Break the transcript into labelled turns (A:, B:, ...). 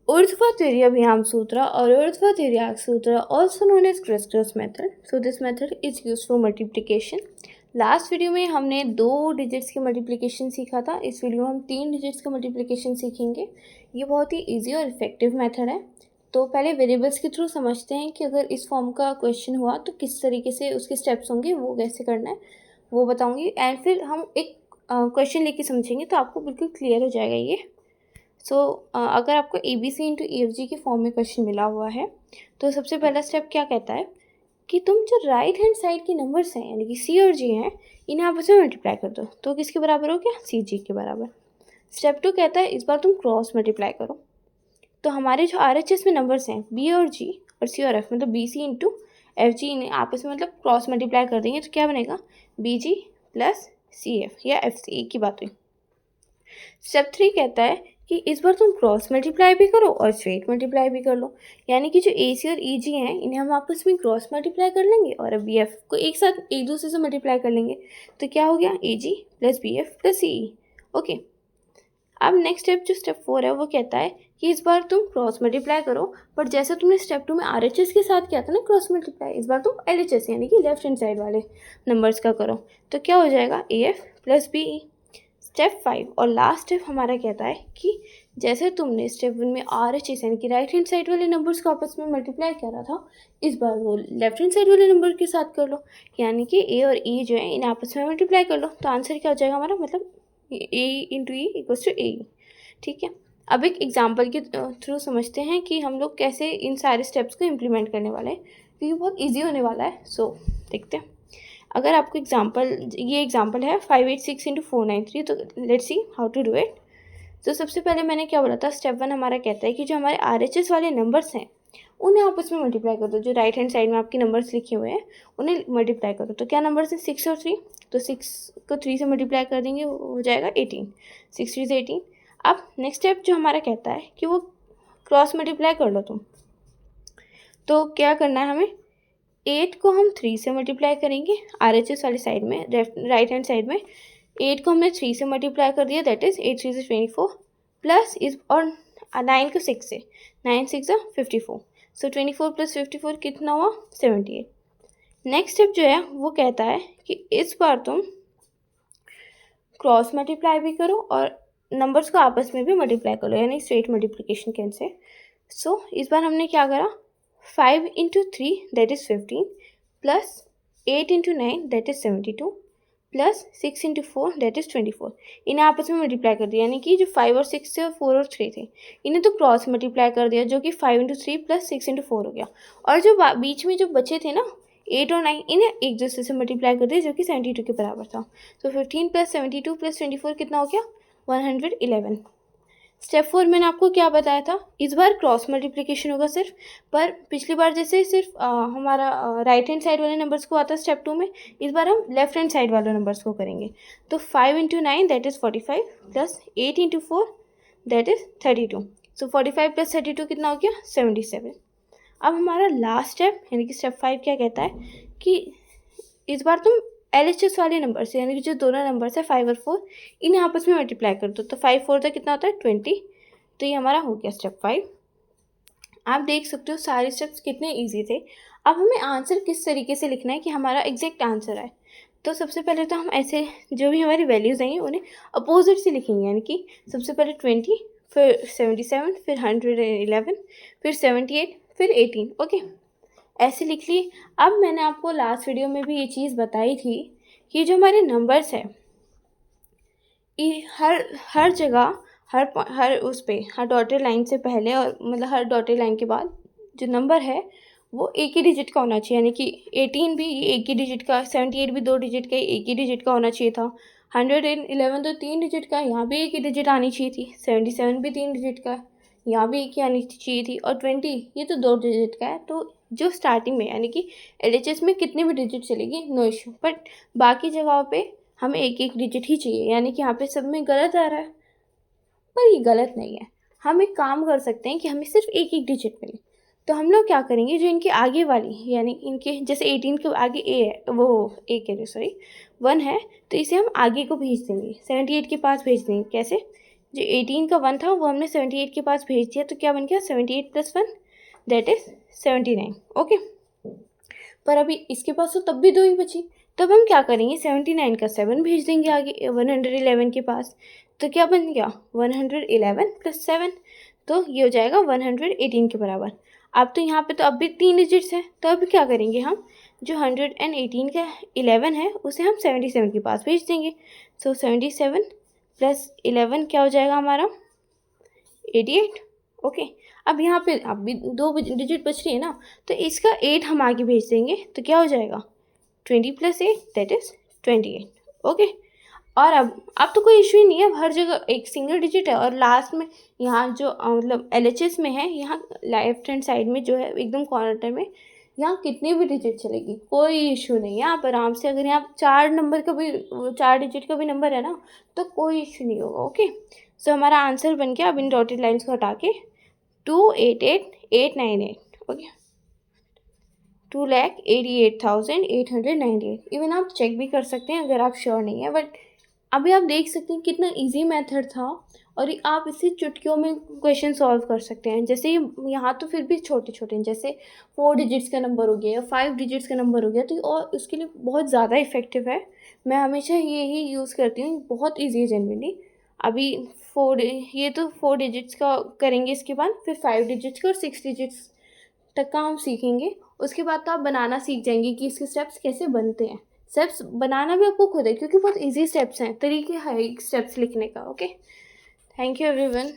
A: ऊर्ध्व तिर्यभियाम सूत्र और ऊर्ध्व तिर्यक सूत्र also known as Criss-Cross method. So this method is used for multiplication. Last video में हमने 2 डिजिट्स के मल्टीप्लिकेशन सीखा था. इस वीडियो में हम 3 डिजिट्स का मल्टीप्लिकेशन सीखेंगे. ये बहुत ही इजी और इफेक्टिव मेथड है. तो पहले वेरिएबल्स के थ्रू समझते हैं कि अगर इस फॉर्म का क्वेश्चन हुआ तो किस तरीके से उसके स्टेप्स होंगे, वो कैसे करना है वो बताऊंगी. एंड फिर हम एक क्वेश्चन लेके समझेंगे तो आपको बिल्कुल क्लियर हो जाएगा ये. अगर आपको ABC इंटू EFG के फॉर्म में क्वेश्चन मिला हुआ है तो सबसे पहला स्टेप क्या कहता है कि तुम जो राइट हैंड साइड के नंबर्स हैं यानी कि C और G हैं, इन्हें आपस में मल्टीप्लाई कर दो. तो किसके बराबर हो गया? CG के बराबर. स्टेप 2 कहता है इस बार तुम क्रॉस मल्टीप्लाई करो. तो हमारे जो RHS में नंबर्स हैं B और G और C और F, मतलब BC इंटू FG, इन्हें आपस में मतलब क्रॉस मल्टीप्लाई कर देंगे तो क्या बनेगा? BG प्लस CF या FC, एक की बात हुई. स्टेप 3 कहता है कि इस बार तुम क्रॉस मल्टीप्लाई भी करो और स्ट्रेट मल्टीप्लाई भी कर लो. यानी कि जो AC और EG हैं इन्हें हम आपस में क्रॉस मल्टीप्लाई कर लेंगे और अब BF को एक साथ एक दूसरे से मल्टीप्लाई कर लेंगे. तो क्या हो गया? AG plus BF plus CE. Okay. अब नेक्स्ट स्टेप जो स्टेप 4 है वो कहता है कि इस बार तुम क्रॉस मल्टीप्लाई करो, बट जैसे तुमने स्टेप 2 में RHS के साथ किया था ना क्रॉस मल्टीप्लाई, इस बार तुम LHS यानी कि लेफ्ट हैंड साइड वाले नंबर्स का करो. तो क्या हो जाएगा? AF plus BE. स्टेप 5 और लास्ट स्टेप हमारा कहता है कि जैसे तुमने स्टेप 1 में RHS यानी कि राइट हैंड साइड वाले नंबर्स को आपस में मल्टीप्लाई करा था, इस बार वो लेफ्ट हैंड साइड वाले नंबर के साथ कर लो. यानी कि A और E जो है इन्हें आपस में मल्टीप्लाई कर लो. तो आंसर क्या हो जाएगा हमारा? मतलब A into E equals to AE. ठीक है. अब एक एग्जाम्पल के थ्रू समझते हैं कि हम लोग कैसे इन सारे स्टेप्स को इम्प्लीमेंट करने वाले हैं, क्योंकि बहुत ईजी होने वाला है. सो देखते हैं. अगर आपको ये एग्जाम्पल है 586 इंटू 493. तो let's see how to do it. तो सबसे पहले मैंने क्या बोला था, स्टेप 1 हमारा कहता है कि जो हमारे RHS वाले नंबर्स हैं उन्हें आपस में मल्टीप्लाई कर दो. जो राइट हैंड साइड में आपके नंबर्स लिखे हुए हैं उन्हें मल्टीप्लाई करो. तो क्या नंबर्स हैं? 6 और 3. तो 6 को 3 से मल्टीप्लाई कर देंगे, हो जाएगा 18. 6 3 से 18. अब नेक्स्ट स्टेप जो हमारा कहता है कि वो क्रॉस मल्टीप्लाई कर लो तुम. तो क्या करना है हमें? 8 को हम 3 से मल्टीप्लाई करेंगे RHS वाली साइड में, राइट हैंड साइड में. 8 को हमने 3 से मल्टीप्लाई कर दिया, दैट इज़ 8 3 से 24 प्लस इस और 9 को 6 से, 9 6 54. सो 24 प्लस 54 कितना हुआ? 78. नेक्स्ट स्टेप जो है वो कहता है कि इस बार तुम क्रॉस मल्टीप्लाई भी करो और नंबर्स को आपस में भी मल्टीप्लाई करो, यानी स्ट्रेट मल्टीप्लिकेशन कैन से. सो इस बार हमने क्या करा? 5 into 3 that is 15 plus 8 into 9 that is 72 plus 6 into 4 that is 24. इन्हें आपस में मल्टीप्लाई कर दिया, यानी कि जो 5 और 6 थे और 4 और 3 थे इन्हें तो क्रॉस मल्टीप्लाई कर दिया, जो कि 5 इंटू 3 प्लस 6 इंटू 4 हो गया. और जो बीच में जो बचे थे ना 8 और 9, इन्हें एक दूसरे से मल्टीप्लाई कर दिया, जो कि 72 के बराबर था. तो 15 प्लस 72 प्लस 24 कितना हो गया? 111. स्टेप 4 मैंने आपको क्या बताया था? इस बार क्रॉस मल्टीप्लिकेशन होगा सिर्फ, पर पिछली बार जैसे सिर्फ हमारा राइट हैंड साइड वाले नंबर्स को आता स्टेप 2 में, इस बार हम लेफ्ट हैंड साइड वाले नंबर्स को करेंगे. तो 5 into 9 that is 45 plus 8 into 4 that is 32. So 45 plus 32 कितना हो गया? 77. अब हमारा लास्ट स्टेप यानी कि स्टेप 5 क्या कहता है कि इस बार तुम LHS वाले नंबर से, यानी कि जो दोनों नंबर्स है 5 और 4, इन्हें आपस में मल्टीप्लाई कर दो. तो 5 4 तक कितना होता है? 20. तो ये हमारा हो गया स्टेप 5. आप देख सकते हो सारे स्टेप्स कितने इजी थे. अब हमें आंसर किस तरीके से लिखना है कि हमारा एग्जैक्ट आंसर आए. तो सबसे पहले तो हम ऐसे जो भी हमारी वैल्यूज़ आएंगी उन्हें अपोजिट से लिखेंगे, यानी कि सबसे पहले 20, फिर 77, फिर 111, फिर 78, फिर 18. ओके, ऐसे लिख लिए. अब मैंने आपको लास्ट वीडियो में भी ये चीज़ बताई थी कि जो हमारे नंबर्स हैं हर जगह हर उस पे हर डॉटेड लाइन से पहले और मतलब हर डॉटेड लाइन के बाद जो नंबर है वो एक ही डिजिट का होना चाहिए. यानी कि 18 भी एक ही डिजिट का, 78 भी 2 डिजिट का, एक ही डिजिट का होना चाहिए था. 111 तो 3 डिजिट का, यहाँ भी एक ही डिजिट आनी चाहिए थी. 77 भी 3 डिजिट का, यहाँ भी एक ही आनी चाहिए थी. और 20 ये तो 2 डिजिट का है. तो जो स्टार्टिंग में यानी कि LHS में कितने भी डिजिट चलेगी, नो इशू, बट बाकी जगहों पे हमें एक एक डिजिट ही चाहिए. यानी कि यहाँ पे सब में गलत आ रहा है, पर ये गलत नहीं है. हम एक काम कर सकते हैं कि हमें सिर्फ एक एक डिजिट मिले. तो हम लोग क्या करेंगे, जो इनके आगे वाली यानी इनके जैसे 18 के आगे ए है, वो ए कह रहे सॉरी 1 है, तो इसे हम आगे को भेज देंगे, 78 के पास भेज देंगे. कैसे? जो 18 का 1 था वो हमने 78 के पास भेज दिया, तो क्या बन गया 78 + 1 दैट इज़ 79। ओके, पर अभी इसके पास तो तब भी 2 ही बची, तब हम क्या करेंगे 79 का 7 भेज देंगे आगे 111 के पास, तो क्या बन गया 111 + 7, तो ये हो जाएगा 118 के बराबर। अब तो यहाँ पे तो अब भी 3 डिजिट्स हैं, तो अब क्या करेंगे हम, जो 118 का 11 है उसे हम 77 के पास भेज देंगे। सो 77 + 11 क्या हो जाएगा हमारा 88। ओके, अब यहाँ पे अब भी 2 डिजिट बच रही है ना, तो इसका 8 हम आगे भेज देंगे, तो क्या हो जाएगा 20 + 8 दैट इज़ 28। ओके, और अब तो कोई इशू ही नहीं है, अब हर जगह एक सिंगल डिजिट है, और लास्ट में यहाँ जो मतलब LHS में है, यहाँ लेफ्ट हैंड साइड में जो है एकदम कॉर्नर में, यहाँ कितनी भी डिजिट चलेगी, कोई इशू नहीं है। आप आराम से, अगर यहाँ 4 नंबर का भी 4 डिजिट का भी नंबर है ना, तो कोई इशू नहीं होगा। ओके, सो हमारा आंसर बन गया, अब इन डॉटेड लाइन्स को हटा के 288,898। ओके, 2,88,898। इवन आप चेक भी कर सकते हैं अगर आप श्योर नहीं है, बट अभी आप देख सकते हैं कितना इजी मेथड था, और आप इसे चुटकियों में क्वेश्चन सॉल्व कर सकते हैं। जैसे यहाँ तो फिर भी छोटे छोटे हैं, जैसे 4 डिजिट्स का नंबर हो गया या 5 डिजिट्स का नंबर हो गया, तो और उसके लिए बहुत ज़्यादा इफेक्टिव है। मैं हमेशा ये ही यूज़ करती हूँ, बहुत ईजी है जनरली। अभी 4 ये तो 4 डिजिट्स का करेंगे, इसके बाद फिर 5 डिजिट्स का और 6 डिजिट्स तक का हम सीखेंगे। उसके बाद तो आप बनाना सीख जाएंगे कि इसके स्टेप्स कैसे बनते हैं। स्टेप्स बनाना भी आपको खुद है, क्योंकि बहुत इजी स्टेप्स हैं, तरीके हैं स्टेप्स लिखने का। Okay, thank you everyone.